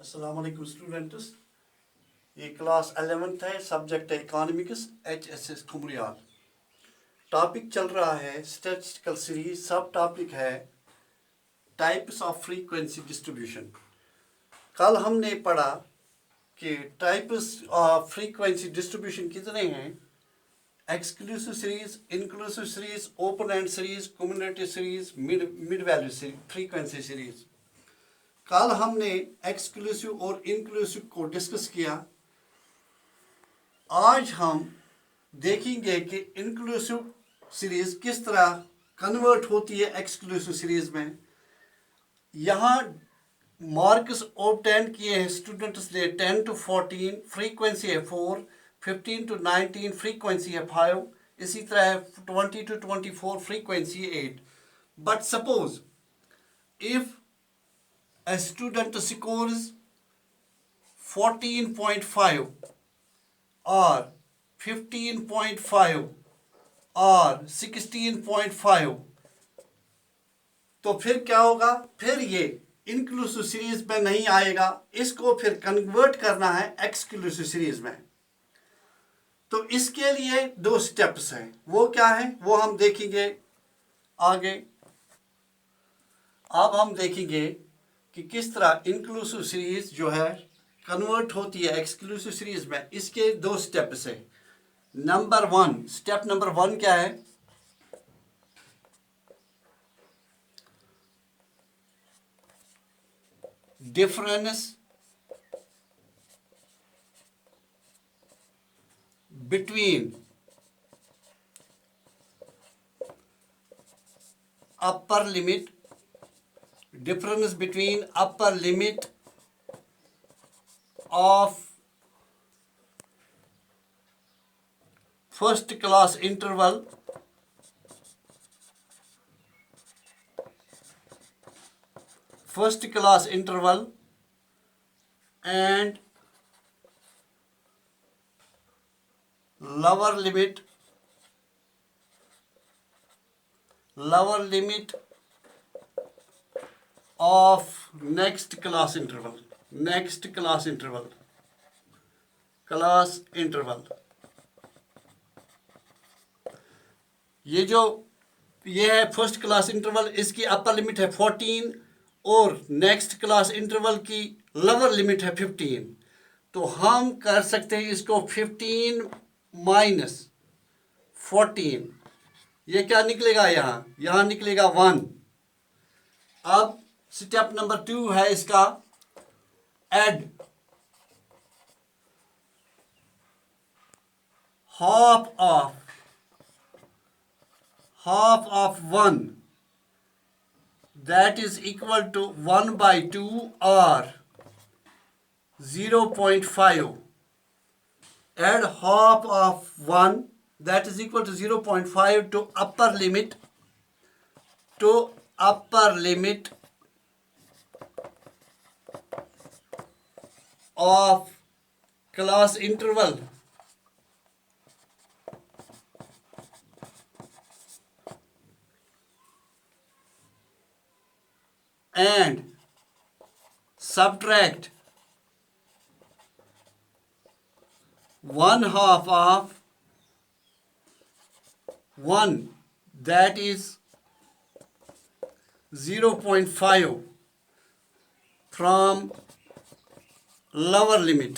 अस्सलाम वालेकुम स्टूडेंट्स। ये क्लास 11th है, सब्जेक्ट है इकोनॉमिक्स, HSS कुमरियाल। टॉपिक चल रहा है स्टैटिस्टिकल सीरीज, सब टॉपिक है टाइप्स ऑफ फ्रीक्वेंसी डिस्ट्रीब्यूशन। कल हमने पढ़ा कि टाइप्स ऑफ फ्रीक्वेंसी डिस्ट्रीब्यूशन कितने हैं: exclusive series, inclusive series, open and series, community series, mid value frequency series. कल हमने एक्सक्लूसिव और इंक्लूसिव को डिस्कस किया। आज हम देखेंगे कि इंक्लूसिव सीरीज किस तरह कन्वर्ट होती है एक्सक्लूसिव सीरीज में। यहाँ मार्क्स ऑब्टेन किए हैं स्टूडेंट्स ने 10 to 14, फ्रीक्वेंसी है 4, 15 to 19 फ्रीक्वेंसी है 5, इसी तरह है 20 to 24 frequency 8। But suppose if a student scores 14.5 or 15.5 और 16.5, तो फिर क्या होगा? फिर ये इंक्लूसिव सीरीज में नहीं आएगा, इसको फिर कन्वर्ट करना है एक्सक्लूसिव सीरीज में। तो इसके लिए दो स्टेप्स हैं, वो क्या है वो हम देखेंगे आगे। अब हम देखेंगे कि किस तरह इंक्लूसिव सीरीज जो है कन्वर्ट होती है एक्सक्लूसिव सीरीज में। इसके दो स्टेप्स हैं। नंबर 1, स्टेप नंबर 1 क्या है? Difference between upper limit, difference between upper limit of first class interval and lower limit of next class interval। ये है फर्स्ट क्लास इंटरवल, इसकी अपर लिमिट है 14 और नेक्स्ट क्लास इंटरवल की लोअर लिमिट है 15। तो हम कर सकते हैं इसको 15 माइनस 14, ये क्या निकलेगा? यहाँ निकलेगा 1। अब स्टेप नंबर 2 है इसका, add half of 1, that is equal to 1/2 or 0.5. Add half of 1, that is equal to 0.5 to upper limit of class interval and subtract 1/2 of 1, that is 0.5 from lower limit।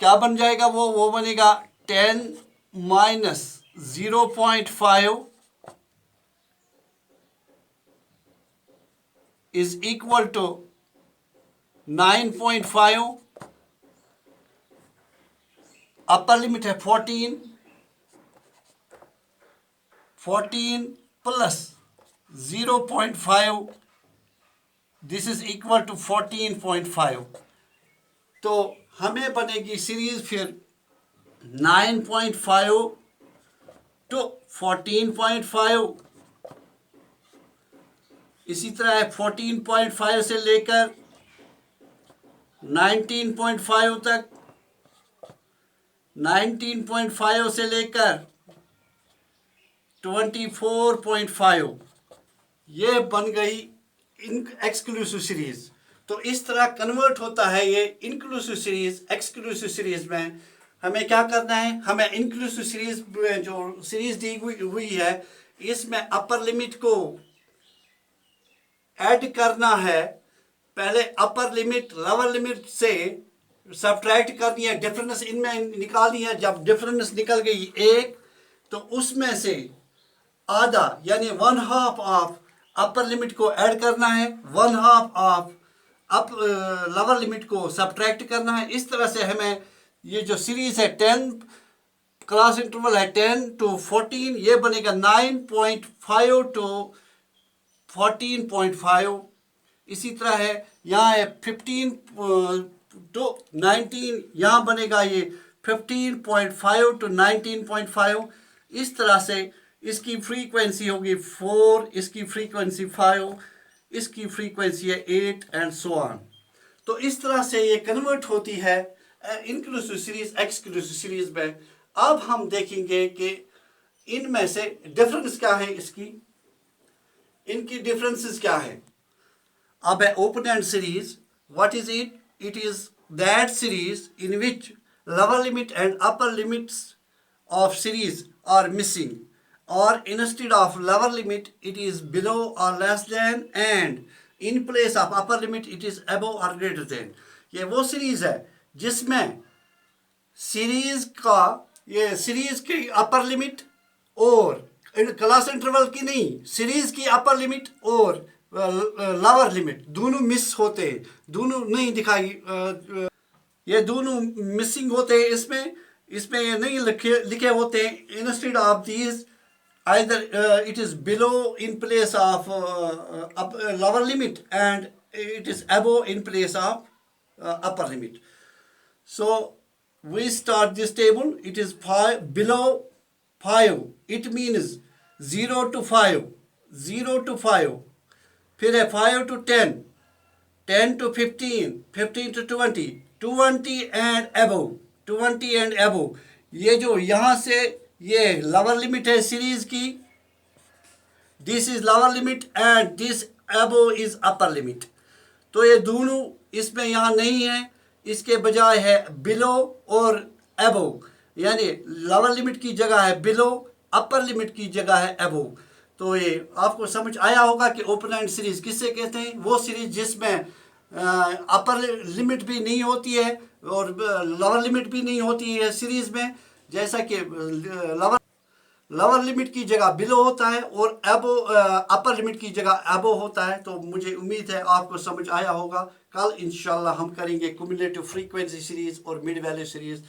क्या बन जाएगा? वो बनेगा 10 minus 0.5 is equal to 9.5। Upper limit है 14 plus 0.5, this is equal to 14.5। तो हमें बनेगी series फिर 9.5 to 14.5, इसी तरह 14.5 से लेकर 19.5 तक, 19.5 से लेकर 24.5 ये बन गई एक्सक्लूसिव सीरीज। तो इस तरह कन्वर्ट होता है ये इंक्लूसिव सीरीज एक्सक्लूसिव सीरीज में। हमें क्या करना है, हमें इंक्लूसिव सीरीज में जो सीरीज दी हुई है इसमें अपर लिमिट को ऐड करना है। पहले अपर लिमिट लोअर लिमिट से सब्ट्रैक्ट करनी है, डिफरेंस इनमें निकालनी है। जब डिफरेंस निकल गई एक, तो उसमें से आधा यानी 1/2 ऑफ अपर लिमिट को ऐड करना है, 1/2 ऑफ लोअर लिमिट को सब्ट्रैक्ट करना है। इस तरह से हमें ये जो सीरीज है 10 क्लास इंटरवल है 10 to 14, ये बनेगा 9.5 to 14.5। इसी तरह है यहाँ है 15 to 19, यहाँ बनेगा ये 15.5 to 19.5। इस तरह से इसकी फ्रीक्वेंसी होगी 4, इसकी फ्रीक्वेंसी 5, इसकी फ्रीक्वेंसी है 8 एंड सो ऑन। तो इस तरह से ये कन्वर्ट होती है इंक्लूसिव सीरीज एक्सक्लूसिव सीरीज में। अब हम देखेंगे कि इनमें से डिफरेंस क्या है, इनकी डिफरेंसेस क्या है। अब है open and series, what is it? It is that series in which lower limit and upper limits of series are missing, or instead of lower limit it is below or less than, and in place of upper limit it is above or greater than। ये वो series है जिसमें series का ये series की upper limit और class interval की नहीं, सीरीज की अपर लिमिट और लोअर लिमिट दोनों मिस होते हैं, दोनों नहीं दिखाई, ये दोनों मिसिंग होते हैं। इसमें ये नहीं लिखे होते हैं। Instead of these either it is below in place of lower limit and it is above in place of upper limit। So we start this table. It is 5 below 5, it means 0 to 5, 0 to 5, फिर है 5 to 10, 10 to 15, 15 to 20, 20 and above, 20 and above। ये जो यहाँ से ये lower limit है series की, this is lower limit and this above is upper limit. तो ये दोनों इसमें यहाँ नहीं है, इसके बजाय है बिलो और अबव, यानी लोअर लिमिट की जगह है बिलो, अपर लिमिट की जगह है अबव। तो ये आपको समझ आया होगा कि ओपन एंड सीरीज किससे कहते हैं। वो सीरीज जिसमें अपर लिमिट भी नहीं होती है और लोअर लिमिट भी नहीं होती है सीरीज में, जैसा कि लोअर लिमिट की जगह बिलो होता है और अपर लिमिट की जगह अबो होता है। तो मुझे उम्मीद है आपको समझ आया होगा। कल इंशाल्लाह हम करेंगे क्युमुलेटिव फ्रीक्वेंसी सीरीज और मिड वैल्यू सीरीज।